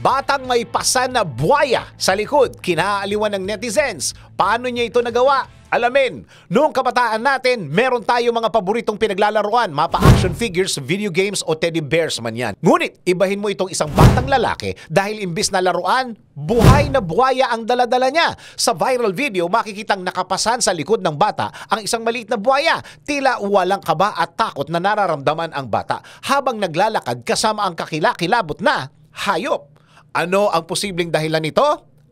Batang may pasan na buwaya sa likod, kinaaliwan ng netizens. Paano niya ito nagawa? Alamin, noong kabataan natin, meron tayo mga paboritong pinaglalaruan, mapa action figures, video games o teddy bears man yan. Ngunit, ibahin mo itong isang batang lalaki dahil imbis na laruan, buhay na buhaya ang daladala niya. Sa viral video, makikitang nakapasan sa likod ng bata ang isang maliit na buhaya. Tila walang kaba at takot na nararamdaman ang bata habang naglalakad kasama ang kakilakilabot na hayop. Ano ang posibleng dahilan nito?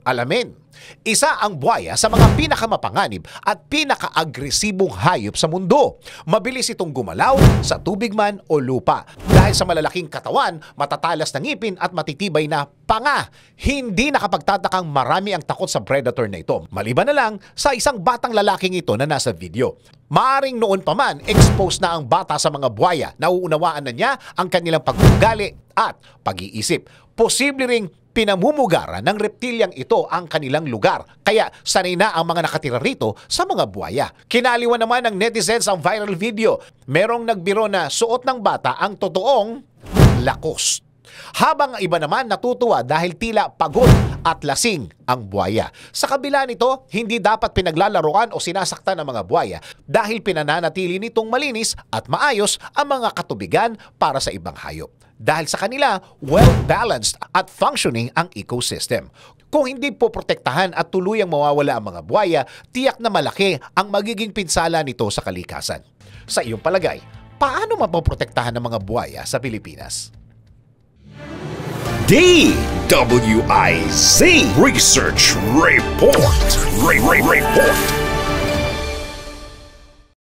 Alamin. Isa ang buhaya sa mga pinakamapanganib at pinaka-agresibong hayop sa mundo. Mabilis itong gumalaw sa tubig man o lupa. Dahil sa malalaking katawan, matatalas na ngipin at matitibay na panga. Hindi nakapagtatakang marami ang takot sa predator na ito. Maliban na lang sa isang batang lalaking ito na nasa video. Maaring noon pa man, exposed na ang bata sa mga buhaya. Nauunawaan na niya ang kanilang pag-ugali at pag-iisip. Posible ring pinamumugaran ng reptilyang ito ang kanilang lugar. Kaya sanay na ang mga nakatira rito sa mga buhaya. Kinaliwan naman ng netizens ang viral video. Merong nagbiro na suot ng bata ang totoong lakos. Habang ang iba naman natutuwa dahil tila pagod at lasing ang buhaya. Sa kabila nito, hindi dapat pinaglalaruan o sinasaktan ng mga buhaya dahil pinananatili nitong malinis at maayos ang mga katubigan para sa ibang hayop. Dahil sa kanila, well-balanced at functioning ang ecosystem. Kung hindi po protektahan at tuluyang mawawala ang mga buhaya, tiyak na malaki ang magiging pinsala nito sa kalikasan. Sa iyong palagay, paano mapoprotektahan ng mga buhaya sa Pilipinas? DWIZ Research Report. Report.